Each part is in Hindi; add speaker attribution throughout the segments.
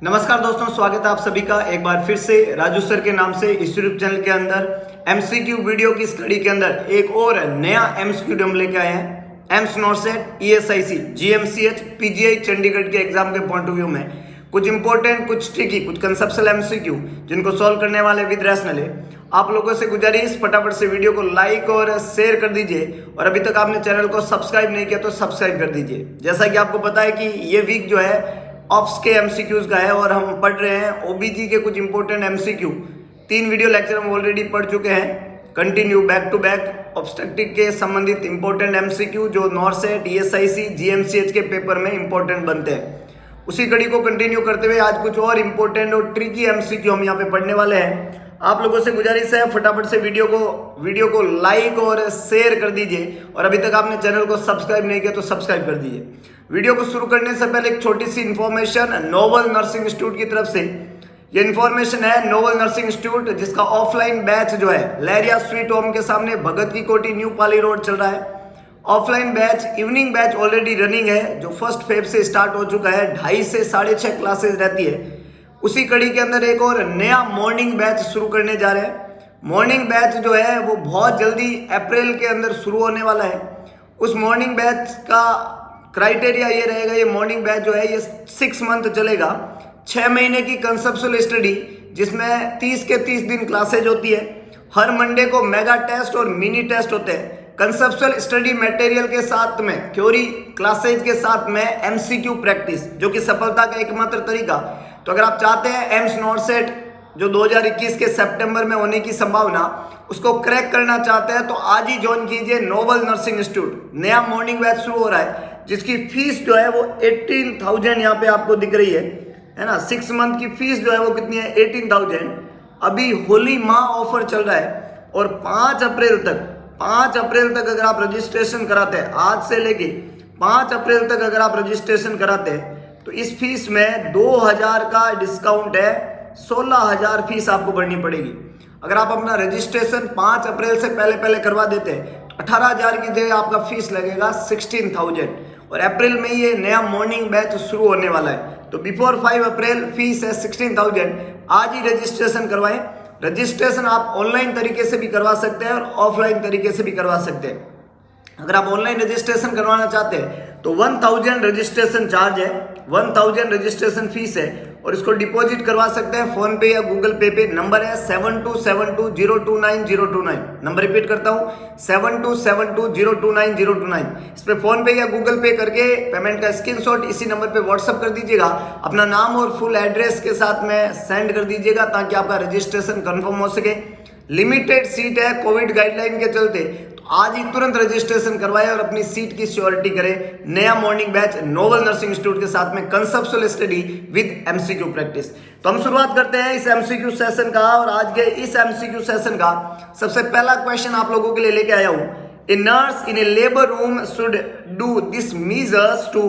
Speaker 1: नमस्कार दोस्तों, स्वागत है आप सभी का एक बार फिर से राजू सर के नाम से इस यूट्यूब चैनल के अंदर एमसीक्यू वीडियो की स्टडी के अंदर एक और नया एमसीक्यू हम लेके आए हैं। AIIMS नॉर्सेट, ESIC, GMCH, PGI Chandigarh के एग्जाम के पॉइंट ऑफ व्यू में कुछ इंपॉर्टेंट, कुछ ट्रिकी, कुछ कंसेप्चुअल एमसीक्यू जिनको सॉल्व करने वाले विद रैशनल है। आप लोगों से गुजारिश, फटाफट से वीडियो को लाइक और शेयर कर दीजिए और अभी तक आपने चैनल को सब्सक्राइब नहीं किया तो सब्सक्राइब कर दीजिए। जैसा कि आपको पता है कि ये वीक जो है ऑप्स के एमसीक्यूज का है और हम पढ़ रहे हैं ओबीजी के कुछ इंपॉर्टेंट एमसीक्यू। 3 वीडियो लेक्चर हम ऑलरेडी पढ़ चुके हैं। Continue back to back obstructive के संबंधित इंपॉर्टेंट एमसीक्यू जो नॉर्सेट, ईएसआईसी, जीएमसीएच के पेपर में इंपॉर्टेंट बनते हैं, उसी कड़ी को कंटिन्यू करते हुए आज कुछ और इंपॉर्टेंट और ट्रिकी एमसीक्यू हम यहाँ पे पढ़ने वाले हैं। आप लोगों से गुजारिश है, फटाफट से वीडियो को लाइक और शेयर कर दीजिए और अभी तक आपने चैनल को सब्सक्राइब नहीं किया तो सब्सक्राइब कर दीजिए। वीडियो को शुरू करने से पहले एक छोटी सी इन्फॉर्मेशन नोबल नर्सिंग इंस्टीट्यूट की तरफ से। ये इन्फॉर्मेशन है नोबल नर्सिंग इंस्टीट्यूट जिसका ऑफलाइन बैच जो है लहरिया स्वीट होम के सामने भगत की कोठी, न्यू पाली रोड चल रहा है। Offline batch, evening batch already running है जो 1 फेब से स्टार्ट हो चुका है। 2:30 से 6:30 क्लासेस रहती है। उसी कड़ी के अंदर एक और नया मॉर्निंग बैच शुरू करने जा रहे हैं। मॉर्निंग बैच जो है वो बहुत जल्दी अप्रैल के अंदर शुरू होने वाला है। उस मॉर्निंग बैच का क्राइटेरिया ये रहेगा, ये मॉर्निंग बैच जो है ये 6 मंथ चलेगा। 6 महीने की कंसेप्चुअल स्टडी जिसमें 30 के 30 दिन क्लासेज होती है। हर मंडे को मेगा टेस्ट और मिनी टेस्ट होते हैं। कंसेप्चुअल स्टडी मटेरियल के साथ में थ्योरी क्लासेज के साथ में एमसीक्यू प्रैक्टिस, जो कि सफलता का एकमात्र तरीका। तो अगर आप चाहते हैं एम्स नॉर्सेट जो 2021 के सितंबर में होने की संभावना, उसको क्रैक करना चाहते हैं तो आज ही ज्वाइन कीजिए नोबल नर्सिंग इंस्टीट्यूट। नया मॉर्निंग बैच शुरू हो रहा है जिसकी फीस जो है वो 18,000 यहाँ पे आपको दिख रही है ना। 6 मंथ की फीस जो है वो कितनी है, 18,000। अभी होली माह ऑफर चल रहा है और 5 अप्रैल तक अगर आप रजिस्ट्रेशन कराते हैं, आज से लेके 5 अप्रैल तक अगर आप रजिस्ट्रेशन कराते हैं तो इस फीस में 2,000 का डिस्काउंट है। 16,000 फीस आपको भरनी पड़ेगी। अगर आप अपना रजिस्ट्रेशन 5 अप्रैल से पहले करवा देते हैं तो 18,000 की जगह आपका फीस लगेगा 16,000। और अप्रैल में ये नया मॉर्निंग बैच शुरू होने वाला है। तो बिफोर 5 अप्रैल फीस है 16,000। आज ही रजिस्ट्रेशन करवाएं। रजिस्ट्रेशन आप ऑनलाइन तरीके से भी करवा सकते हैं और ऑफलाइन तरीके से भी करवा सकते हैं। अगर आप ऑनलाइन रजिस्ट्रेशन करवाना चाहते हैं तो 1,000 रजिस्ट्रेशन चार्ज है, 1,000 रजिस्ट्रेशन फीस है और इसको डिपॉजिट करवा सकते हैं फोन पे या गूगल पे। नंबर है 7272029029। नंबर रिपीट करता हूँ 7272029029। इस पे फोन पे या गूगल पे करके पेमेंट का स्क्रीनशॉट इसी नंबर पे व्हाट्सअप कर दीजिएगा। अपना नाम और फुल एड्रेस के साथ में सेंड कर दीजिएगा ताकि आपका रजिस्ट्रेशन कंफर्म हो सके। लिमिटेड सीट है कोविड गाइडलाइन के चलते, तो आज ही तुरंत रजिस्ट्रेशन करवाएं और अपनी सीट की श्योरिटी करें। नया morning batch Noble Nursing Institute के साथ में conceptual study with MCQ practice. तो हम शुरुआत करते हैं इस एमसीक्यू सेशन का और आज के इस एमसीक्यू सेशन का सबसे पहला क्वेश्चन आप लोगों के लिए लेके आया हूं। A nurse in a labour room should do this measures to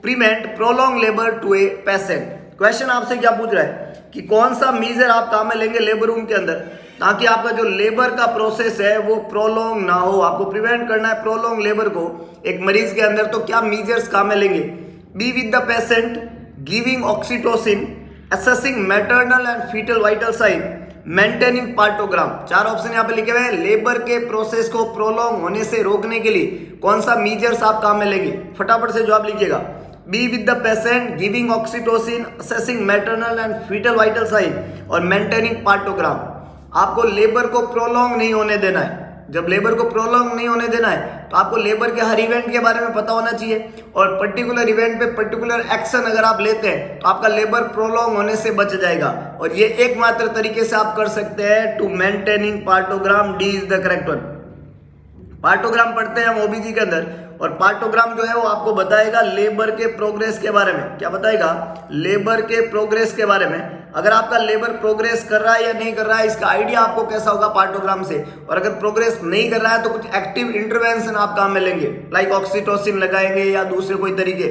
Speaker 1: prevent prolong labour to a patient. Question आपसे क्या पूछ रहा है कि कौन सा मेजर आप काम में लेंगे लेबर रूम के अंदर ताकि आपका जो लेबर का प्रोसेस है वो प्रोलॉन्ग ना हो। आपको प्रिवेंट करना है प्रोलॉन्ग लेबर को एक मरीज के अंदर, तो क्या मेजर्स काम में लेंगे? Be with the patient, giving oxytocin, assessing maternal and fetal vital sign, maintaining partogram. 4 option यहाँ पे लिखे हुए हैं। लेबर के प्रोसेस को प्रोलॉन्ग होने से रोकने के लिए कौन सा मेजर्स आप काम में लेंगे? फटाफट से जवाब लिखिएगा। B with the patient, giving oxytocin, assessing maternal and fetal vital sign और मेंटेनिंग पार्टोग्राम। आपको लेबर को प्रोलॉन्ग नहीं होने देना है। जब लेबर को प्रोलॉन्ग नहीं होने देना है तो आपको लेबर के हर इवेंट के बारे में पता होना चाहिए और पर्टिकुलर इवेंट पे पर्टिकुलर एक्शन अगर आप लेते हैं तो आपका लेबर प्रोलॉन्ग होने से बच जाएगा। और ये एकमात्र तरीके से आप कर सकते हैं to maintaining partogram. D is the correct one. Partogram पढ़ते हैं हम ओबीजी के अंदर और पार्टोग्राम जो है वो आपको बताएगा लेबर के प्रोग्रेस के बारे में। क्या बताएगा? लेबर के प्रोग्रेस के बारे में। अगर आपका लेबर प्रोग्रेस कर रहा है या नहीं कर रहा है इसका आइडिया आपको कैसा होगा पार्टोग्राम से। और अगर प्रोग्रेस नहीं कर रहा है तो कुछ एक्टिव इंटरवेंशन आप काम में लेंगे, लाइक ऑक्सीटोसिन लगाएंगे या दूसरे कोई तरीके।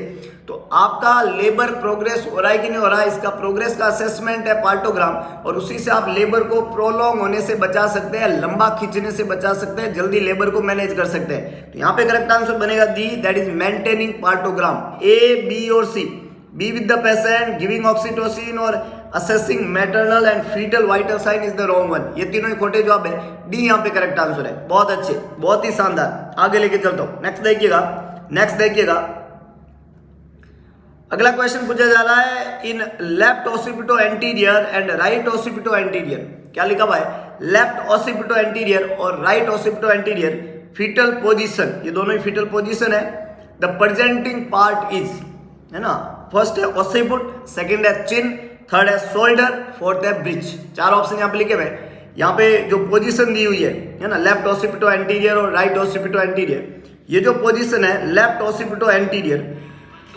Speaker 1: तो आपका लेबर प्रोग्रेस हो रहा है कि नहीं हो रहा है, इसका प्रोग्रेस का असेसमेंट है पार्टोग्राम। और उसी से आप लेबर को प्रोलॉन्ग होने से बचा सकते हैं, लंबा खींचने से बचा सकते हैं, जल्दी लेबर को मैनेज कर सकते हैं। तो यहाँ पे करेक्ट आंसर बनेगा D, that is maintaining partogram. A, B और C be with the patient, giving oxytocin और assessing maternal and fetal vital sign is the wrong one. ये तीनों ही खोटे जवाब है, डी यहाँ पे करेक्ट आंसर है। बहुत अच्छे, बहुत ही शानदार, आगे लेके चलता हूं। नेक्स्ट देखिएगा, अगला क्वेश्चन पूछा जा रहा है in left occipito anterior and right occipito anterior. क्या लिखा हुआ है? लेफ्ट ऑसिपिटो एंटीरियर और right occipito anterior foetal position, ये दोनों ही फीटल पोजीशन है। द प्रेजेंटिंग पार्ट इज, है ना, फर्स्ट है ऑसिपुट, सेकंड है चिन, थर्ड है शोल्डर, फोर्थ है ब्रिज। चार ऑप्शन यहाँ पे लिखे हुए हैं। यहाँ पे जो पोजीशन दी हुई है ना, लेफ्ट ऑसिपिटो एंटीरियर और राइट ऑसिपिटो एंटीरियर, ये जो पोजीशन है लेफ्ट ऑसिपिटो एंटीरियर,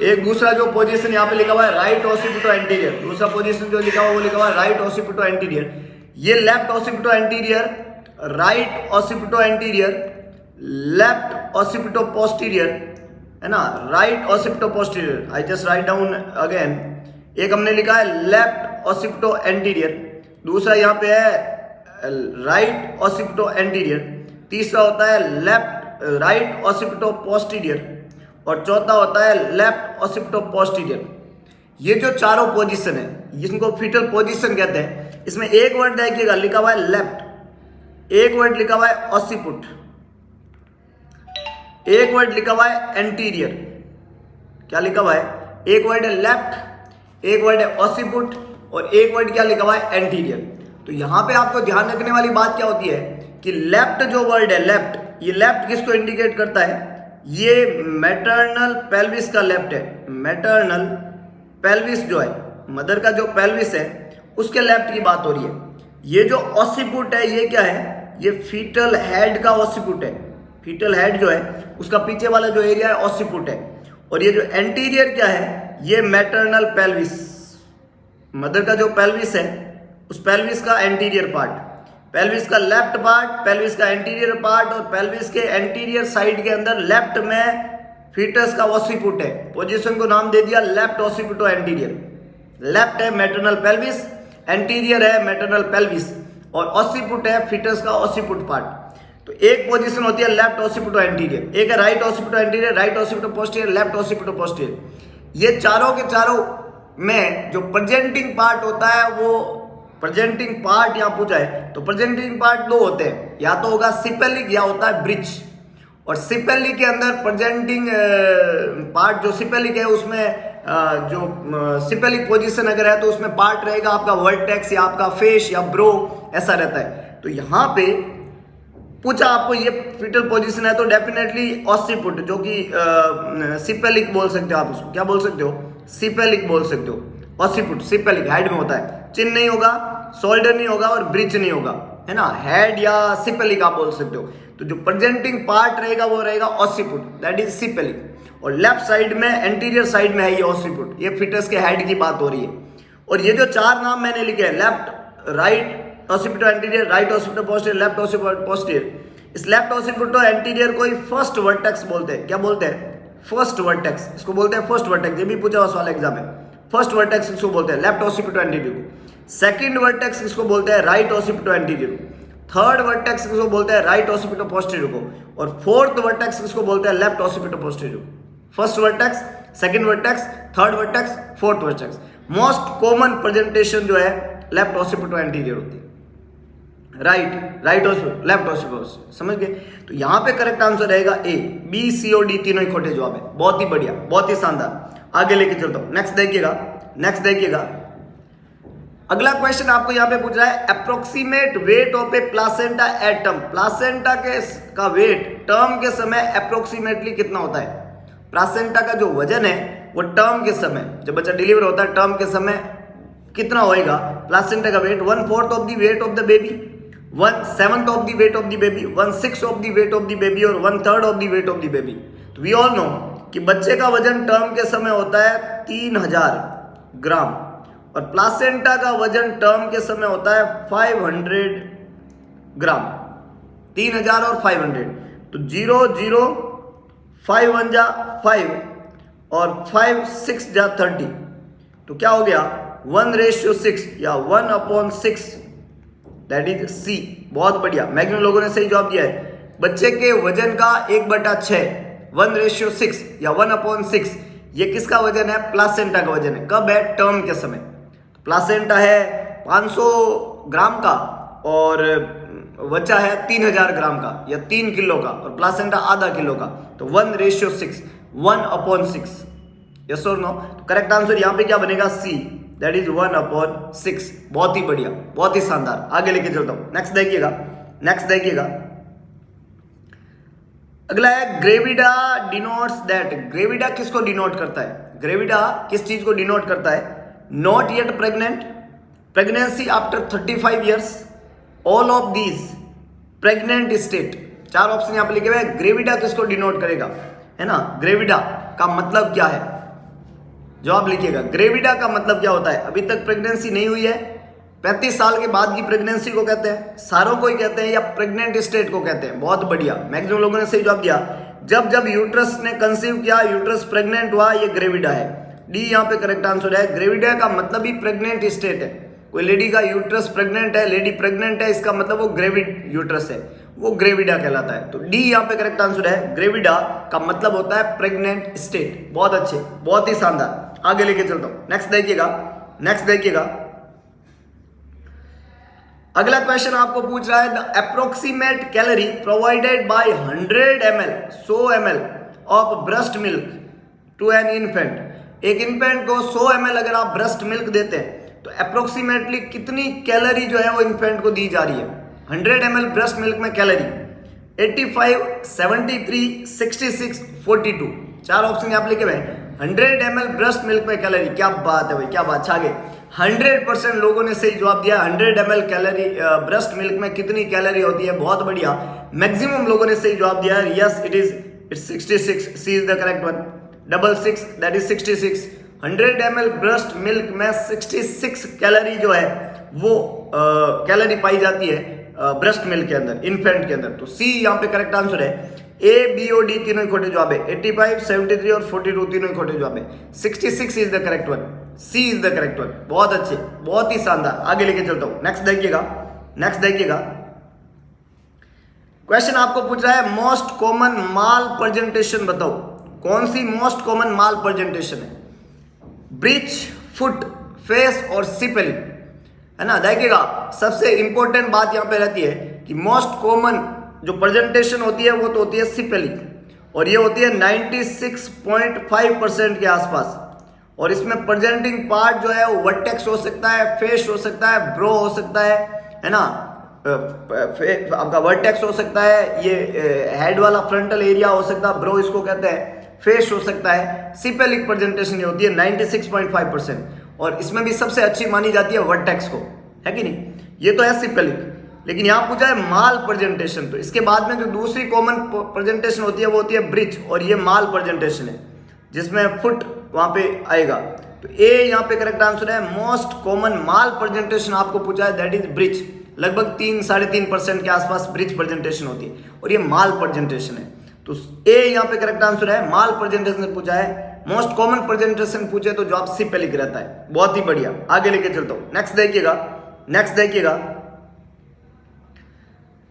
Speaker 1: एक दूसरा जो पोजीशन यहाँ पे लिखा हुआ है राइट ऑसिपिटो एंटीरियर, दूसरा पोजीशन जो लिखा हुआ है वो लिखा हुआ है राइट ऑसिपिटो एंटीरियर। ये left occipito anterior, right occipito anterior, left occipito posterior, है ना, right occipito posterior. I just write down again. एक हमने लिखा है लेफ्ट ऑसिपिटो एंटीरियर, दूसरा यहाँ पे है राइट ऑसिपिटो एंटीरियर, तीसरा होता है लेफ्ट राइट ऑसिपिटो पोस्टीरियर और चौथा होता है लेफ्ट ऑसिपिटो पोस्टीरियर। ये जो चारों पोजीशन है जिनको फीटल पोजीशन कहते हैं, इसमें एक वर्ड देखिएगा लिखा हुआ है लेफ्ट, एक वर्ड लिखा हुआ है ऑसिपुट, एक वर्ड लिखा हुआ है एंटीरियर। क्या लिखा हुआ है? एक वर्ड है लेफ्ट, एक वर्ड है ऑसिपुट और एक वर्ड क्या लिखा हुआ है? एंटीरियर। तो यहां पे आपको ध्यान रखने वाली बात क्या होती है कि लेफ्ट जो वर्ड है लेफ्ट, ये लेफ्ट किसको इंडिकेट करता है? ये मैटरनल पेल्विस का लेफ्ट है। मैटरनल पेल्विस जो है, मदर का जो पेल्विस है उसके लेफ्ट की बात हो रही है। ये जो ऑसिपुट है ये क्या है? ये फीटल हेड का ऑसिपुट है। फीटल हेड जो है उसका पीछे वाला जो एरिया है ऑसिपुट है। और ये जो एंटीरियर क्या है? ये मैटरनल पेल्विस, मदर का जो पेल्विस है उस पेल्विस का एंटीरियर पार्ट, पेल्विस का लेफ्ट पार्ट, पेल्विस का एंटीरियर पार्ट और पेल्विस के एंटीरियर साइड के अंदर लेफ्ट में फीटस का ऑसिपुट है। पोजीशन को नाम दे दिया लेफ्ट ऑसिपिटो एंटीरियर। लेफ्ट है मैटरनल पेल्विस, एंटीरियर है मैटरनल पेल्विस और ऑसिपुट है फीटस का ऑसिपुट पार्ट। तो एक पोजीशन होती है लेफ्ट ऑसिपिटो एंटीरियर, एक है right occipito anterior, right occipito posterior, left occipito posterior. ये चारों के चारों में जो प्रेजेंटिंग पार्ट होता है वो प्रेजेंटिंग पार्ट यहाँ पूछा है तो प्रेजेंटिंग पार्ट दो होते हैं, या तो होगा सिपेलिक या होता है ब्रिज। और सिपेलिक के अंदर प्रेजेंटिंग पार्ट जो सिपेलिक है उसमें जो सिपेलिक पोजीशन अगर है तो उसमें पार्ट रहेगा आपका वर्टेक्स या आपका फेस या ब्रो, ऐसा रहता है। तो यहाँ पे पूछा आपको ये फीटल पोजीशन है तो डेफिनेटली ऑसिपुट, जो कि सिपेलिक बोल सकते हो आप उसको, क्या बोल सकते हो? सिपेलिक बोल सकते हो। ऑसिपुट सिपेलिक हेड में होता है, चिन नहीं होगा, शोल्डर नहीं होगा और ब्रिज नहीं होगा, है ना, हेड या सिपेलिक आप बोल सकते हो। तो जो प्रेजेंटिंग पार्ट रहेगा वो रहेगा ऑसिपुट, दैट इज सिपेलिक। और लेफ्ट साइड में एंटीरियर साइड में है ये ऑसिपुट, ये फीटस के हेड की बात हो रही है। और ये जो चार नाम मैंने लिखे हैं left, right occipito anterior, right occipito posterior, left occipito posterior, इस लेफ्ट ऑसिपिटो एंटीरियर को ही फर्स्ट वर्टेक्स बोलते हैं। क्या बोलते हैं? फर्स्ट वर्टेक्स, इसको बोलते हैं फर्स्ट वर्टेक्स। ये भी पूछा उस वाला एग्जाम में, फर्स्ट वर्टेक्स इसको बोलते हैं लेफ्ट ऑसिपिटो एंटीरियर को। सेकंड वर्टेक्स इसको बोलते हैं राइट ऑसिपिटो एंटीरियर को। थर्ड वर्टेक्स इसको बोलते हैं राइट ऑसिपिटो पोस्टीरियर को। और फोर्थ वर्टेक्स इसको बोलते हैं लेफ्ट ऑसिपिटो पोस्टीरियर को। First vertex, second vertex, third vertex, fourth vertex. Most common presentation जो है लेफ्ट ऑसिपिटो एंटीरियर होती है। राइट ऑसिपिटो, लेफ्ट ऑसिपिटो, समझ गए? तो यहां पे करेक्ट आंसर रहेगा ए, बी, सी और डी तीनों ही खोटे जवाब है। बहुत ही बढ़िया, बहुत ही शानदार, आगे लेके चलता हूं। नेक्स्ट देखिएगा, अगला क्वेश्चन आपको यहां पे पूछ रहा है approximate weight of a placenta at term. Placenta का वेट टर्म के समय अप्रोक्सीमेटली कितना होता है? प्लासेंटा का जो वजन है वो टर्म के समय, जब बच्चा डिलीवर होता है टर्म के समय कितना होएगा? प्लासेंटा का weight 1/4 of the weight of the baby, 1/7 of the weight of the baby, 1/6 of the weight of the baby और 1/3 of the weight of the baby. तो वी ऑल नो कि बच्चे का वजन टर्म के समय होता है 3000 ग्राम और प्लासेंटा का वजन टर्म के समय होता है 500 ग्राम। 3000 और 500, तो 0 0 5 1 जा 5 और 5 6 जा 30, तो क्या हो गया? 1:6 या 1/6, दैट इज सी। बहुत बढ़िया, मैक्सिमम लोगों ने सही जवाब दिया है। बच्चे के वजन का 1/6, 1:6 या 1/6, ये किसका वजन है? प्लासेंटा का वजन है। कब है? टर्म के समय। तो प्लासेंटा है 500 ग्राम का और बच्चा है 3000 ग्राम का या 3 किलो का, और प्लासेंटा आधा किलो का। तो 1:6, 1/6। यस और नो? तो करेक्ट आंसर यहाँ पे क्या बनेगा? सी, दैट इज 1/6। बहुत ही बढ़िया, बहुत ही शानदार। आगे लेके चलता हूं। नेक्स्ट देखिएगा, अगला है ग्रेविडा डिनोट्स दैट। ग्रेविडा किसको डिनोट करता है? ग्रेविडा किस चीज को डिनोट करता है? Not yet pregnant, pregnancy after 35 years, all of these, pregnant state. 4 option यहां पे लिखे हुए हैं। ग्रेविडा किसको डिनोट करेगा, है ना? ग्रेविडा का मतलब क्या है? जवाब लिखिएगा। ग्रेविडा का मतलब क्या होता है? अभी तक प्रेगनेंसी नहीं हुई है, 35 साल के बाद की प्रेगनेंसी को कहते हैं, सारों को ही कहते हैं, या प्रेग्नेंट स्टेट को कहते हैं। बहुत बढ़िया, मैक्सिमम लोगों ने सही जवाब दिया। जब यूट्रस ने कंसीव किया, यूट्रस प्रेग्नेंट हुआ, ये ग्रेविडा है। डी यहाँ पे करेक्ट आंसर है। ग्रेविडा का मतलब ही प्रेग्नेंट स्टेट है। कोई लेडी का यूट्रस प्रेग्नेंट है, लेडी प्रेग्नेंट है, इसका मतलब वो ग्रेविड यूट्रस है, वो ग्रेविडा कहलाता है। तो डी यहाँ पे करेक्ट आंसर है। ग्रेविडा का मतलब होता है प्रेग्नेंट स्टेट। बहुत अच्छे, बहुत ही शानदार। आगे लेके चलता हूं। नेक्स्ट देखिएगा, अगला क्वेश्चन आपको पूछ रहा है the approximate calorie provided by 100 ml 100 ml of breast milk to an infant. एक इन्फेंट को 100 ml अगर आप ब्रेस्ट मिल्क देते हैं तो अप्रोक्सीमेटली कितनी कैलोरी जो है वो इन्फेंट को दी जा रही है? 100 ml ब्रेस्ट मिल्क में कैलोरी 85, 73, 66, 42। 4 ऑप्शन यहाँ पे लिखे हुए हैं। 100 ml ब्रेस्ट मिल्क में कैलोरी, क्या बात है भाई, क्या बात। छा गए। 100% लोगों ने सही जवाब दिया। 100 ml कैलोरी ब्रेस्ट मिल्क में कितनी कैलोरी होती है? बहुत बढ़िया, मैक्सिमम लोगों ने सही जवाब दिया है। Yes, it's 66। C is the correct one. 66, that is 66। 100 ml breast milk में 66 कैलोरी जो है वो कैलोरी पाई जाती है ब्रेस्ट मिल्क के अंदर, इन्फेंट के अंदर। तो सी यहाँ पे करेक्ट आंसर है। ए, बी और डी तीनों ही खोटे जवाब है। 85, 73 और 42 तीनों ही खोटे जवाब है। 66 is the correct one. C is the correct one. बहुत अच्छे, बहुत ही शानदार। आगे लेके चलता हूं। नेक्स्ट देखिएगा, क्वेश्चन आपको पूछ रहा है मोस्ट कॉमन माल प्रेजेंटेशन बताओ। कौन सी मोस्ट कॉमन माल प्रेजेंटेशन है? ब्रिच, फुट, फेस और सिपेलिक, है ना? देखिएगा, सबसे इंपॉर्टेंट बात यहां पे रहती है कि मोस्ट कॉमन जो प्रेजेंटेशन होती है वो तो होती है सिपेलिक, और ये होती है 96.5% के आसपास। और इसमें प्रेजेंटिंग पार्ट जो है वो वर्टेक्स हो सकता है, फेस हो सकता है, ब्रो हो सकता है ना? आपका वर्टेक्स हो सकता है, ये हेड वाला फ्रंटल एरिया हो सकता है, ब्रो इसको कहते हैं, फेस हो सकता है। सिपेलिक प्रेजेंटेशन ये होती है 96.5%, और इसमें भी सबसे अच्छी मानी जाती है वर्टेक्स को, है कि नहीं? ये तो है सिपेलिक। लेकिन यहां पूछा है माल प्रेजेंटेशन, तो इसके बाद में जो दूसरी कॉमन प्रेजेंटेशन होती है वो होती है ब्रिज, और ये माल प्रेजेंटेशन है जिसमें फुट वहां पे आएगा। तो ए यहाँ पे करेक्ट आंसर है। मोस्ट कॉमन माल प्रेजेंटेशन आपको पूछा है, दैट इज ब्रिज। लगभग 3-3.5% के आसपास ब्रिज प्रेजेंटेशन होती है, और ये माल प्रेजेंटेशन है। तो ए यहाँ पे करेक्ट आंसर है। माल प्रेजेंटेशन पूछा है, मोस्ट कॉमन प्रेजेंटेशन पूछे तो जवाब सी पे लिख रहता है। बहुत ही बढ़िया, आगे लेके चलता हूं। नेक्स्ट देखिएगा,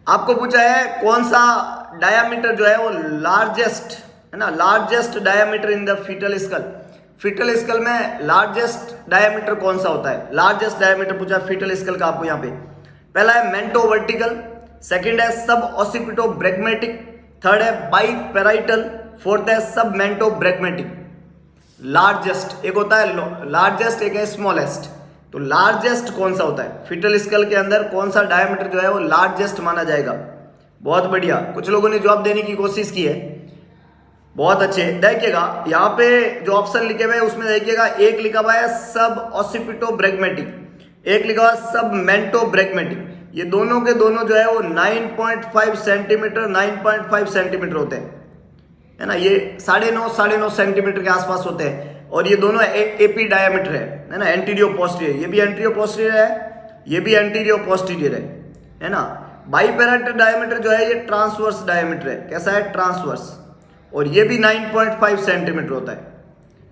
Speaker 1: आपको पूछा है कौन सा डायामीटर जो है वो लार्जेस्ट, है ना? Largest diameter in the foetal skull. Foetal skull में लार्जेस्ट डायामीटर कौन सा होता है? लार्जेस्ट डायामीटर पूछा फीटल स्कल का आपको यहाँ पे। पहला है मेंटो वर्टिकल, सेकंड है सब ऑसिपिटो ब्रैग्मेटिक, थर्ड है बाई पेराइटल, फोर्थ है सब मेंटो ब्रैग्मेटिक। लार्जेस्ट एक होता है लार्जेस्ट, एक है स्मॉलेस्ट। तो लार्जेस्ट कौन सा होता है? फीटल स्कल के अंदर कौन सा डायमीटर जो है वो लार्जेस्ट माना जाएगा? बहुत बढ़िया, कुछ लोगों ने जवाब देने की कोशिश की है, बहुत अच्छे। देखिएगा यहाँ पे जो ऑप्शन लिखे हुए हैं उसमें देखिएगा, एक लिखा हुआ है सब ऑसिपिटो ब्रैग्मेटिक, एक लिखा हुआ है सब मेंटो ब्रैग्मेटिक। ये दोनों के दोनों जो है वो 9.5 सेंटीमीटर 9.5 सेंटीमीटर होते हैं, है ना? ये 9.5 सेंटीमीटर के आसपास होते हैं, और ये दोनों एपी डायमीटर है ना? एंटीरियो पोस्टीरियर, ये भी एंटीरियो पोस्टीरियर है, ये भी एंटीरियो पोस्टीरियर है ना? बाईपेराइटल डायमीटर जो है ये ट्रांसवर्स डायमीटर है। कैसा है? ट्रांसवर्स। और ये भी 9.5 सेंटीमीटर होता है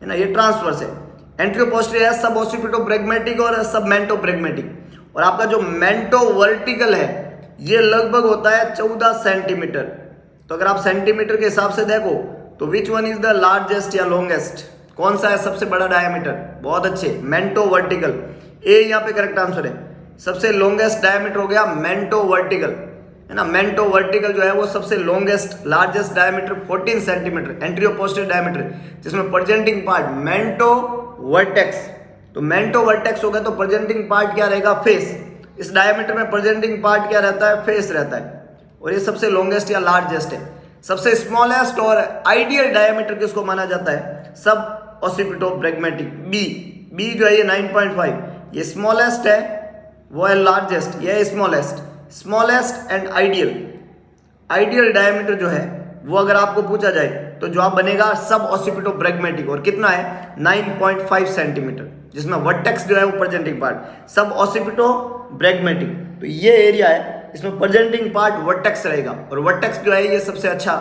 Speaker 1: ना? ये ट्रांसवर्स है। एंटीरियो पोस्टीरियर है सब ऑसिपिटो ब्रैग्मेटिक और सब मेंटो ब्रैग्मेटिक। और आपका जो मेंटो वर्टिकल है ये लगभग होता है 14 सेंटीमीटर। तो अगर आप सेंटीमीटर के हिसाब से देखो तो which one is the largest या लॉन्गेस्ट? कौन सा है सबसे बड़ा डायमीटर? बहुत अच्छे, मेंटो वर्टिकल, ए यहाँ पे करेक्ट आंसर है। सबसे लॉन्गेस्ट डायमीटर हो गया मेंटो वर्टिकल, है ना। मेंटो वर्टिकल जो है वो सबसे longest largest diameter 14 centimetre, anterior posterior diameter, जिसमें प्रेजेंटिंग पार्ट मेंटो वर्टेक्स। तो मेंटो वर्टेक्स हो गया तो प्रेजेंटिंग पार्ट क्या रहेगा? फेस। इस डायमीटर में प्रेजेंटिंग पार्ट क्या रहता है? फेस रहता है। और ये सबसे लॉन्गेस्ट या लार्जेस्ट है। सबसे स्मॉलेस्ट और आइडियल डायमीटर किसको माना जाता है? सब ऑसिपिटोब्रैगमेटिक, बी जो है ये 9.5, ये स्मॉलेस्ट है, वो है लार्जेस्ट, ये है स्मॉलेस्ट एंड आइडियल डायमीटर जो है वो अगर आपको पूछा जाए तो जवाब बनेगा सब ऑसिपिटोब्रैगमेटिक। और कितना है? 9.5 सेंटीमीटर, जिसमें वर्टेक्स जो है वो प्रेजेंटिंग पार्ट सब ऑसिपिटोब्रैगमेटिक। तो ये एरिया है, इसमें प्रेजेंटिंग पार्ट वर्टेक्स रहेगा, और वर्टेक्स जो है ये सबसे अच्छा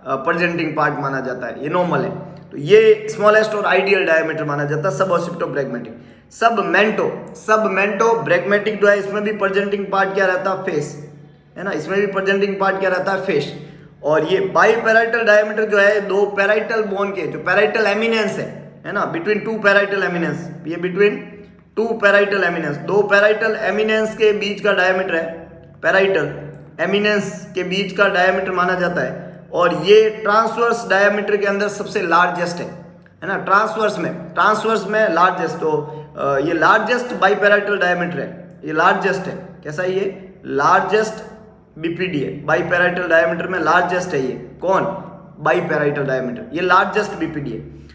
Speaker 1: प्रेजेंटिंग पार्ट माना जाता है, ये नॉर्मल है। तो ये स्मॉलेस्ट और आइडियल डायमीटर माना जाता है सब ऑसिपिटोब्रैगमेटिक। सब मेंटो ब्रैगमेटिक जो है इसमें भी प्रेजेंटिंग पार्ट क्या रहता है? फेस, है ना। इसमें भी प्रेजेंटिंग पार्ट क्या रहता है? फेस। और ये बाईपैराइटल डायमीटर जो है दो पैराइटल बोन के जो पैराइटल एमिनेंस है ना, बिटवीन टू पैराइटल एमिनेंस, ये बिटवीन टू पैराइटल एमिनेंस, दो पैराइटल एमिनेंस के बीच का डायमीटर है, पैराइटल एमिनेंस के बीच का डायमीटर माना जाता है। और ये ट्रांसवर्स डायमीटर के अंदर सबसे लार्जेस्ट है ना। ट्रांसवर्स में लार्जेस्ट, तो ये लार्जेस्ट बाईपैराइटल डायमीटर है, ये लार्जेस्ट है। कैसा है ये? लार्जेस्ट बीपीडी है, बाईपैराइटल डायमीटर में लार्जेस्ट है ये। कौन? बाईपैराइटल डायमीटर, ये लार्जेस्ट बीपीडी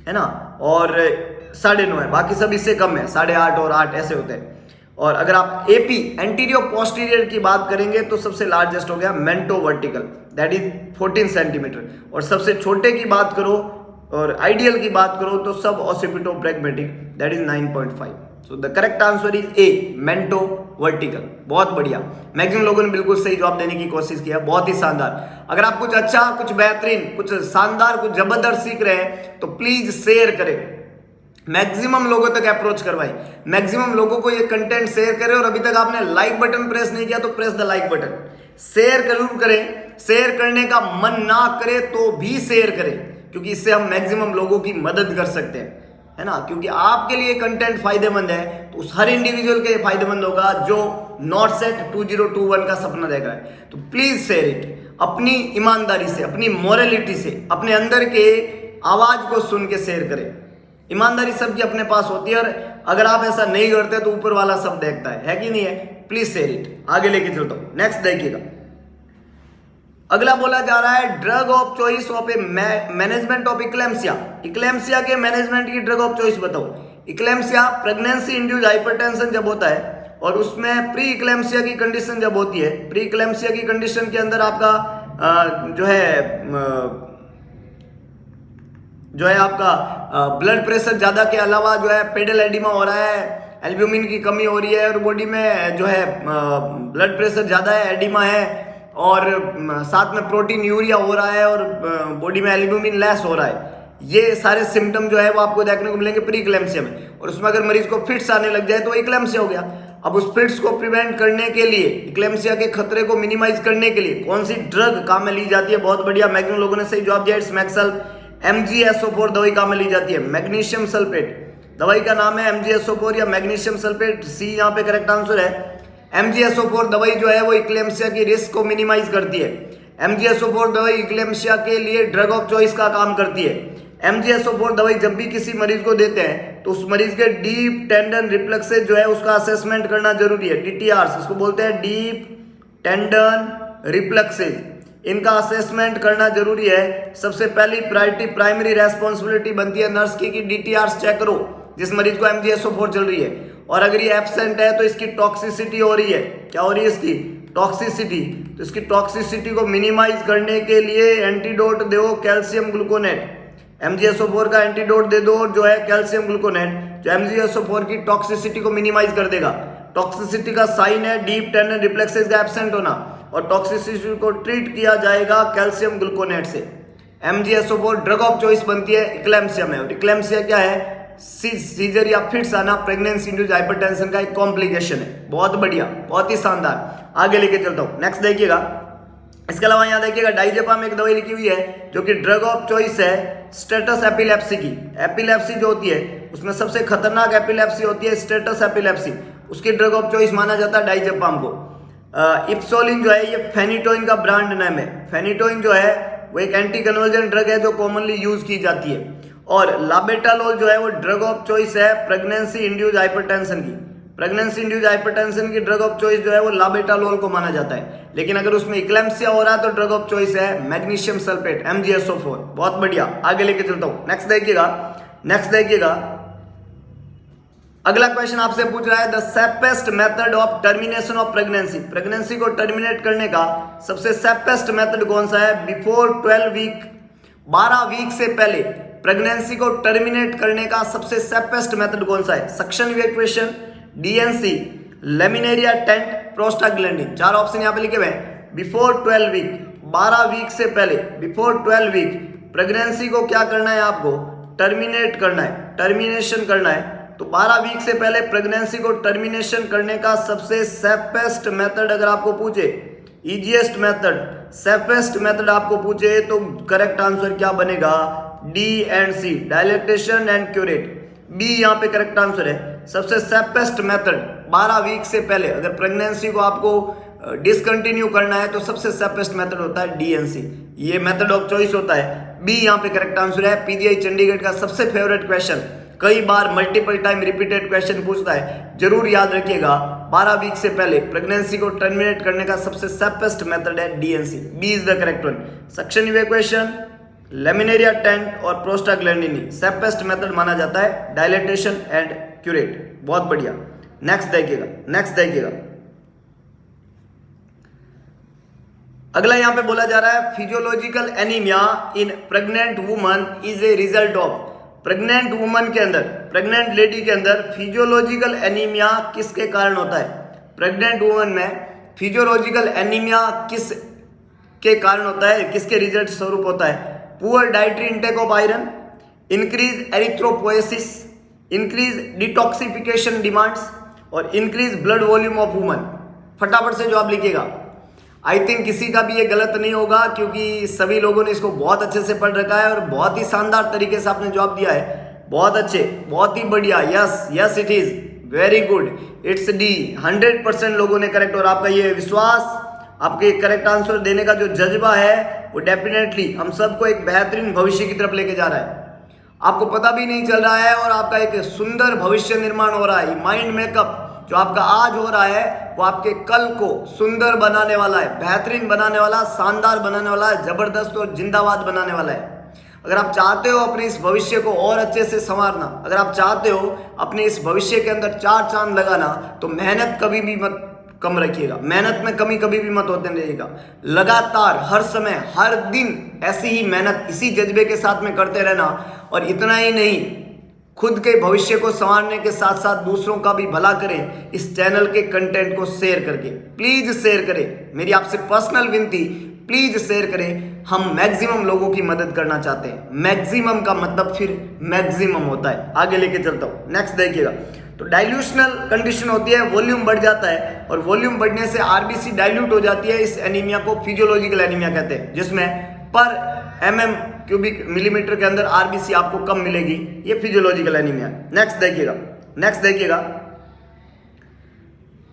Speaker 1: है ना। और 9.5 है, बाकी सब इससे कम है, 8.5 और 8 ऐसे होते हैं। और अगर आप एपी एंटीरियर पोस्टीरियर की बात करेंगे तो सबसे लार्जेस्ट हो गया मेंटो वर्टिकल, दैट इज 14 सेंटीमीटर। और सबसे छोटे की बात करो और आइडियल की बात करो तो सब occipitobregmatic, that is 9.5। So the correct answer is A, mento vertical. बहुत बढ़िया, मैक्सिमम लोगों ने बिल्कुल सही जवाब देने की कोशिश किया, बहुत ही शानदार। अगर आप कुछ अच्छा, कुछ बेहतरीन, कुछ शानदार, कुछ जबरदस्त सीख रहे हैं तो प्लीज शेयर करें, मैक्सिमम लोगों तक अप्रोच करवाएं, मैक्सिमम लोगों को ये कंटेंट शेयर करें। और अभी तक आपने लाइक बटन प्रेस नहीं किया तो press the like button, share जरूर करें। शेयर करने का मन ना करे तो भी शेयर करें, क्योंकि इससे हम मैक्सिमम लोगों की मदद कर सकते हैं, है ना। क्योंकि आपके लिए कंटेंट फायदेमंद है तो उस हर इंडिविजुअल के लिए फायदेमंद होगा जो नॉट सेट 2021 का सपना देख रहा है। तो प्लीज शेयर इट, अपनी ईमानदारी से, अपनी मोरलिटी से, अपने अंदर के आवाज को सुन के शेयर करें। ईमानदारी सबकी अपने पास होती है, और अगर आप ऐसा नहीं करते तो ऊपर वाला सब देखता है कि नहीं है। Please share it. आगे लेके चलता हूं, नेक्स्ट देखिएगा। अगला बोला जा रहा है drug of choice of A management of eclampsia. Eclampsia के मैनेजमेंट की ड्रग ऑफ चॉइस बताओ। इक्लेम्सिया प्रेगनेंसी इंड्यूस्ड हाइपरटेंशन जब होता है, और उसमें प्री इक्लेम्सिया की कंडीशन जब होती है, प्री इक्लेम्सिया की कंडीशन के अंदर आपका जो है आपका ब्लड प्रेशर ज्यादा के अलावा जो है पेडल एडिमा हो रहा है, एल्ब्यूमिन की कमी हो रही है, और बॉडी में जो है ब्लड प्रेशर ज्यादा है, एडिमा है, और साथ में प्रोटीन यूरिया हो रहा है, और बॉडी में एल्ब्यूमिन लेस हो रहा है। ये सारे सिम्टम जो है वो आपको देखने को मिलेंगे प्री इक्लेम्सिया में। और उसमें अगर मरीज को फिट्स आने लग जाए तो इक्लेम्सिया हो गया। अब उस फिट्स को प्रिवेंट करने के लिए, इक्लेम्सिया के खतरे को मिनिमाइज करने के लिए कौन सी ड्रग काम में ली जाती है? बहुत बढ़िया, मैक्सिमम लोगों ने सही जवाब दिया, इट्स मैक्सल। MgSO4 दवाई काम में ली जाती है, मैग्नीशियम सल्फेट दवाई का नाम है MgSO4 या मैग्नीशियम सल्फेट, सी यहाँ पे करेक्ट आंसर है। MgSO4 दवाई जो है वो इक्लेम्सिया की रिस्क को मिनिमाइज करती है। MgSO4 दवाई इक्लेम्सिया के लिए ड्रग ऑफ चॉइस का काम करती है। MgSO4 दवाई जब भी किसी मरीज को देते हैं तो उस मरीज के डीप टेंडन रिफ्लेक्सेस जो है उसका असेसमेंट करना जरूरी है। DTRs इसको बोलते हैं, डीप टेंडन रिफ्लेक्सेस, इनका असेसमेंट करना जरूरी है। सबसे पहली प्रायोरिटी, प्राइमरी रेस्पॉन्सिबिलिटी बनती है नर्स की कि DTRs चेक करो जिस मरीज को MgSO4 चल रही है। और अगर ये एब्सेंट है तो इसकी टॉक्सिसिटी हो रही है। क्या हो रही है इसकी? टॉक्सिसिटी। तो इसकी टॉक्सिसिटी को मिनिमाइज करने के लिए एंटीडोट दो कैल्शियम ग्लूकोनेट, MgSO4 का एंटीडोट दे दो जो है कैल्शियम ग्लूकोनेट, जो MgSO4 की टॉक्सिसिटी को मिनिमाइज कर देगा। टॉक्सिसिटी का साइन है डीप टेंडन रिफ्लेक्सेस का एब्सेंट होना, और टॉक्सिसिटी को ट्रीट किया जाएगा कैल्शियम ग्लूकोनेट से। MgSO4 ड्रग ऑफ चॉइस बनती है इक्लेम्सिया में। और इक्लेम्सिया क्या है? सीजर या फिट्स आना प्रेगनेंसी इंड्यूस्ड हाइपरटेंशन का एक कॉम्प्लिकेशन है। बहुत बढ़िया, बहुत ही शानदार। आगे लेके चलता हूं, नेक्स्ट देखिएगा। इसके अलावा यहाँ देखिएगा डाइजेपाम एक दवाई लिखी हुई है जो कि ड्रग ऑफ चॉइस है स्टेटस एपिलेप्सी की। एपिलेप्सी जो होती है उसमें सबसे खतरनाक एपिलेप्सी होती है स्टेटस एपिलेप्सी, उसकी ड्रग ऑफ चॉइस माना जाता है डाइजेपाम को। इप्सोलिन जो है ये फेनिटोइन का ब्रांड नाम है। फेनिटोइन जो है वो एक एंटी कन्वर्जन ड्रग है जो कॉमनली यूज की जाती है। और लाबेटालोल जो है वो ड्रग ऑफ चॉइस है प्रेगनेंसी इंड्यूस्ड हाइपरटेंशन की। प्रेगनेंसी इंड्यूस्ड हाइपरटेंशन की ड्रग ऑफ चॉइस जो है वो लाबेटालोल को माना जाता है। लेकिन अगर उसमें इक्लेम्सिया हो रहा है तो ड्रग ऑफ चॉइस है मैग्नीशियम सल्फेट MgSO4। बहुत बढ़िया, आगे लेके चलता हूं। नेक्स्ट देखिएगा अगला क्वेश्चन आपसे पूछ रहा है the safest method of termination of pregnancy. Pregnancy को टर्मिनेट करने का सबसे सेफेस्ट मेथड कौन सा है? बिफोर 12 वीक, 12 वीक से पहले प्रेगनेंसी को टर्मिनेट करने का सबसे सेफेस्ट मेथड कौन सा है? Suction evacuation, DNC, laminaria tent, prostaglandin. 4 option यहाँ पे लिखे हुए हैं। बिफोर 12 वीक, 12 वीक से पहले, बिफोर 12 वीक प्रेगनेंसी को क्या करना है? आपको टर्मिनेट करना है, टर्मिनेशन करना है। तो 12 वीक से पहले प्रेगनेंसी को टर्मिनेशन करने का सबसे सेफेस्ट मेथड अगर आपको पूछे, इजीएस्ट मेथड, सेफेस्ट मेथड आपको पूछे तो करेक्ट आंसर क्या बनेगा? D and C, dilatation and curette. B यहाँ पे करेक्ट आंसर है। सबसे सेफेस्ट मेथड 12 वीक से पहले अगर प्रेगनेंसी को आपको डिसकंटिन्यू करना है तो सबसे सेफेस्ट मेथड होता है DNC, ये मेथड ऑफ चॉइस होता है। बी यहाँ पे करेक्ट आंसर है। PGI चंडीगढ़ का सबसे फेवरेट क्वेश्चन, कई बार मल्टीपल टाइम रिपीटेड क्वेश्चन पूछता है, जरूर याद रखिएगा। 12 वीक से पहले प्रेगनेंसी को टर्मिनेट करने का सबसे सेफेस्ट मेथड है DNC। B is the correct one. Suction evacuation, laminaria tent और प्रोस्टाग्लैंडिन सेफेस्ट मेथड माना जाता है डायलेटेशन एंड क्यूरेट। बहुत बढ़िया। नेक्स्ट देखिएगा अगला यहां पे बोला जा रहा है physiological anaemia in pregnant woman is a result of. Pregnant woman के अंदर, प्रेग्नेंट लेडी के अंदर फिजियोलॉजिकल एनीमिया किसके कारण होता है? प्रेग्नेंट वुमन में फिजियोलॉजिकल एनीमिया किस के कारण होता है, किसके रिजल्ट स्वरूप होता है? Poor dietary intake of iron, increase erythropoiesis, increase detoxification demands और increase blood volume of woman. फटाफट से जवाब लिखिएगा। आई थिंक किसी का भी ये गलत नहीं होगा क्योंकि सभी लोगों ने इसको बहुत अच्छे से पढ़ रखा है और बहुत ही शानदार तरीके से आपने जवाब दिया है। बहुत अच्छे, बहुत ही बढ़िया। Yes it is very good, it's D. 100% लोगों ने करेक्ट। और आपका ये विश्वास, आपके करेक्ट आंसर देने का जो जज्बा है वो डेफिनेटली हम सबको एक बेहतरीन भविष्य की तरफ लेके जा रहा है। आपको पता भी नहीं चल रहा है और आपका एक सुंदर भविष्य निर्माण हो रहा है। माइंड मेकअप जो आपका आज हो रहा है वो आपके कल को सुंदर बनाने वाला है, बेहतरीन बनाने वाला, शानदार बनाने वाला है, जबरदस्त और जिंदाबाद बनाने वाला है। अगर आप चाहते हो अपने इस भविष्य को और अच्छे से संवारना, अगर आप चाहते हो अपने इस भविष्य के अंदर 4 चांद लगाना, तो मेहनत कभी भी मत कम रखिएगा। मेहनत में कमी कभी भी मत होते रहिएगा। लगातार हर समय हर दिन ऐसी ही मेहनत इसी जज्बे के साथ में करते रहना। और इतना ही नहीं, खुद के भविष्य को संवारने के साथ साथ दूसरों का भी भला करें इस चैनल के कंटेंट को शेयर करके। प्लीज शेयर करें, मेरी आपसे पर्सनल विनती, प्लीज शेयर करें। हम मैक्सिमम लोगों की मदद करना चाहते हैं। मैक्सिमम का मतलब फिर मैक्सिमम होता है। आगे लेके चलता हूं। नेक्स्ट देखिएगा। तो डाइल्यूशनल कंडीशन होती है, वॉल्यूम बढ़ जाता है और वॉल्यूम बढ़ने से आरबीसी डाइल्यूट हो जाती है। इस एनीमिया को फिजियोलॉजिकल एनीमिया कहते हैं, जिसमें पर mm क्यूबिक मिलीमीटर के अंदर आरबीसी आपको कम मिलेगी। ये फिजियोलॉजिकल एनीमिया। नेक्स्ट देखिएगा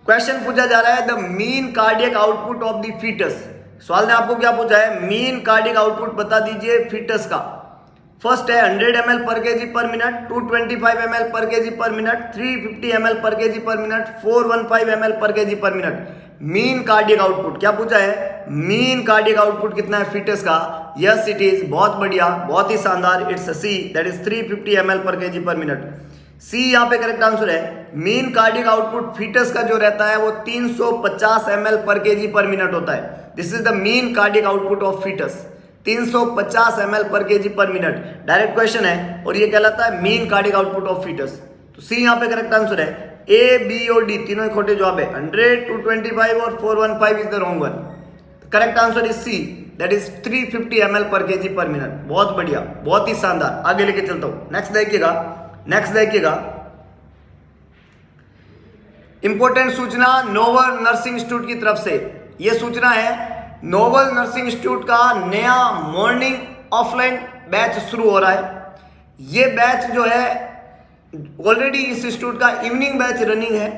Speaker 1: क्वेश्चन पूछा जा रहा है the mean cardiac output of the foetus. सवाल ने आपको क्या पूछा है? मीन कार्डियक आउटपुट बता दीजिए फीटस का। फर्स्ट है 100 ml per kg per minute, 225 ml per kg per minute, 350 ml per kg per minute, 415 ml per kg per minute. Mean cardiac output क्या पूछा है? मीन कार्डियक आउटपुट कितना है फीटस का? यस इट इज, बहुत बढ़िया, बहुत ही शानदार। It's C, that is 350 ml per kg per minute. C यहाँ पे करेक्ट आंसर है। मीन कार्डियक आउटपुट फीटस का जो रहता है वो 350 ml per kg per minute होता है। This is the mean cardiac output of foetus. 350 ml per kg per minute direct question है और ये कहलाता है mean cardiac output of foetus. तो सी यहाँ पे करेक्ट आंसर है। ए, बी और डी तीनों ही खोटे जवाब है। 100, 225 और 415 is the wrong one. Correct answer is C, that is 350 ml per kg per minute. बहुत बढ़िया, बहुत ही शानदार। आगे लेके चलता हूं। नेक्स्ट देखिएगा इंपॉर्टेंट सूचना नोवर नर्सिंग इंस्टीट्यूट की तरफ से। यह सूचना है नोबल नर्सिंग इंस्टीट्यूट का नया मॉर्निंग ऑफलाइन बैच शुरू हो रहा है। ये बैच जो है ऑलरेडी इस इंस्टीट्यूट का इवनिंग बैच रनिंग है।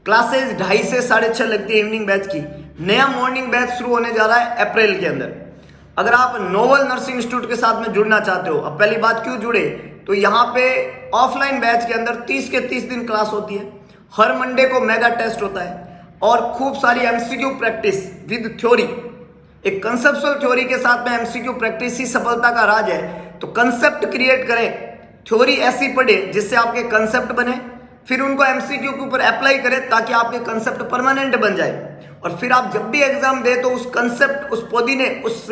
Speaker 1: क्लासेज 2:30 से 6:30 लगती है इवनिंग बैच की। नया मॉर्निंग बैच शुरू होने जा रहा है अप्रैल के अंदर। अगर आप नोबल नर्सिंग इंस्टीट्यूट के साथ में जुड़ना चाहते हो, अब पहली बात क्यों जुड़े, तो यहाँ पे ऑफलाइन बैच के अंदर 30 के 30 दिन क्लास होती है। हर मंडे को मेगा टेस्ट होता है और खूब सारी एमसीक्यू प्रैक्टिस विद थ्योरी। एक कंसेप्चुअल थ्योरी के साथ में एमसीक्यू प्रैक्टिस ही सफलता का राज है। तो कंसेप्ट क्रिएट करें, थ्योरी ऐसी पढ़े जिससे आपके कंसेप्ट बने, फिर उनको एमसीक्यू के ऊपर अप्लाई करें ताकि आपके कंसेप्ट परमानेंट बन जाए। और फिर आप जब भी एग्जाम दे तो उस कंसेप्ट, उस पुदीने, उस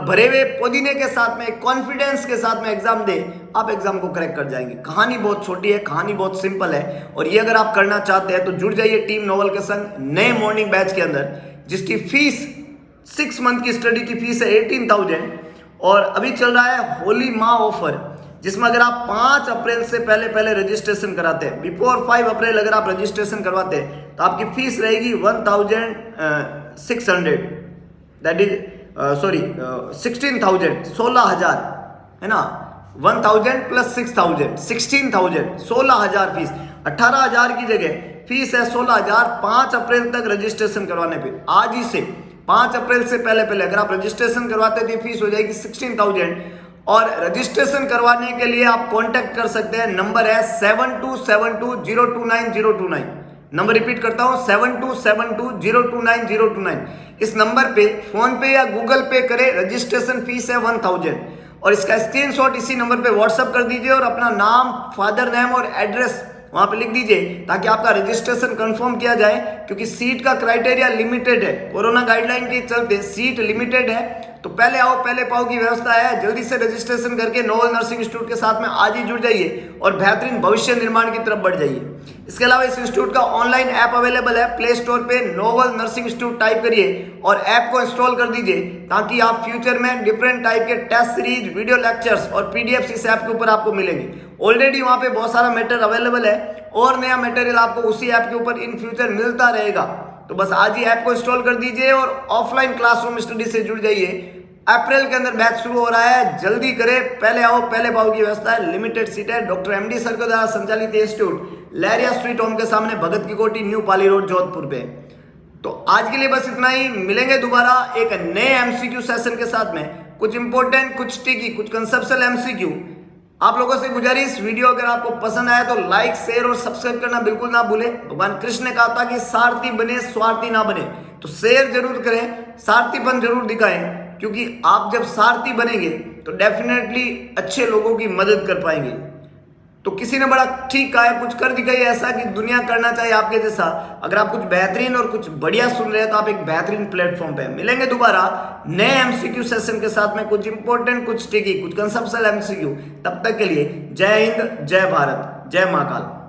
Speaker 1: भरे हुए पुदीने के साथ में, कॉन्फिडेंस के साथ में एग्जाम दे, आप एग्जाम को क्रैक कर जाएंगे। कहानी बहुत छोटी है, कहानी बहुत सिंपल है। और ये अगर आप करना चाहते हैं तो जुड़ जाइए टीम नोबल के संग नए मॉर्निंग बैच के अंदर, जिसकी फीस 6 मंथ की स्टडी की फीस है 18,000। और अभी चल रहा है होली माह ऑफर, जिसमें अगर आप 5 अप्रैल से पहले रजिस्ट्रेशन कराते हैं, बिफोर 5 अप्रैल अगर आप रजिस्ट्रेशन करवाते हैं तो आपकी फीस रहेगी 1,600, दैट इज 16,000, 16,000 है ना। 1,000 प्लस 6,000, 16,000, 16,000 फीस। 18,000 की जगह फीस है 16,000 5 अप्रैल तक रजिस्ट्रेशन करवाने पे। आज ही से 5 अप्रैल से पहले अगर आप रजिस्ट्रेशन करवाते हैं तो फीस हो जाएगी 16,000। और रजिस्ट्रेशन करवाने के लिए आप कांटेक्ट कर सकते हैं, नंबर है 7272029029। नंबर रिपीट करता हूं 7272029029। इस नंबर पे फोन पे या गूगल पे करें। रजिस्ट्रेशन फीस है 1,000 और इसका स्क्रीनशॉट इसी नंबर पे व्हाट्सअप कर दीजिए और अपना नाम, फादर नेम और एड्रेस वहां पे लिख दीजिए ताकि आपका रजिस्ट्रेशन कंफर्म किया जाए, क्योंकि सीट का क्राइटेरिया लिमिटेड है। कोरोना गाइडलाइन के चलते सीट लिमिटेड है। तो पहले आओ पहले पाओ की व्यवस्था है। जल्दी से रजिस्ट्रेशन करके नोबल नर्सिंग इंस्टीट्यूट के साथ में आज ही जुड़ जाइए और बेहतरीन भविष्य निर्माण की तरफ बढ़ जाइए। इसके अलावा इस इंस्टीट्यूट का ऑनलाइन ऐप अवेलेबल है। प्ले स्टोर पे नोबल नर्सिंग इंस्टीट्यूट टाइप करिए और ऐप को इंस्टॉल कर दीजिए ताकि आप फ्यूचर में डिफरेंट टाइप के टेस्ट सीरीज, वीडियो लेक्चर्स और पीडीएफ इस ऐप के ऊपर आपको मिलेंगे। ऑलरेडी वहां पे बहुत सारा मैटर अवेलेबल है और नया मटेरियल आपको उसी ऐप के ऊपर इन फ्यूचर मिलता रहेगा। तो बस आज ही ऐप को इंस्टॉल कर दीजिए और ऑफलाइन क्लासरूम स्टडी से जुड़ जाइए। अप्रैल के अंदर बैच शुरू हो रहा है, जल्दी करें। पहले आओ पहले पाओ की व्यवस्था है, लिमिटेड सीट है। डॉक्टर एमडी सर के द्वारा संचालित इंस्टीट्यूट लहरिया स्ट्रीट होम के सामने, भगत की कोठी, न्यू पाली रोड, जोधपुर पे। तो आज के लिए बस इतना ही। मिलेंगे दोबारा एक नए एमसीक्यू सेशन के साथ में। कुछ इंपॉर्टेंट, कुछ टिकी, कुछ कंसेप्चुअल एमसीक्यू। आप लोगों से गुजारिश, वीडियो अगर आपको पसंद आया तो लाइक, शेयर और सब्सक्राइब करना बिल्कुल ना भूलें। भगवान कृष्ण ने कहा था कि सारथी बने, स्वार्थी ना बने। तो शेयर जरूर करें, सारथीपन जरूर दिखाएं, क्योंकि आप जब सारथी बनेंगे तो डेफिनेटली अच्छे लोगों की मदद कर पाएंगे। तो किसी ने बड़ा ठीक कहा है, कुछ कर दिखाइए ऐसा कि दुनिया करना चाहिए आपके जैसा। अगर आप कुछ बेहतरीन और कुछ बढ़िया सुन रहे हैं तो आप एक बेहतरीन प्लेटफॉर्म पे। मिलेंगे दोबारा नए एमसीक्यू सेशन के साथ में, कुछ इंपॉर्टेंट, कुछ टिकी, कुछ कंसेप्चुअल एमसीक्यू। तब तक के लिए जय हिंद, जय भारत, जय महाकाल।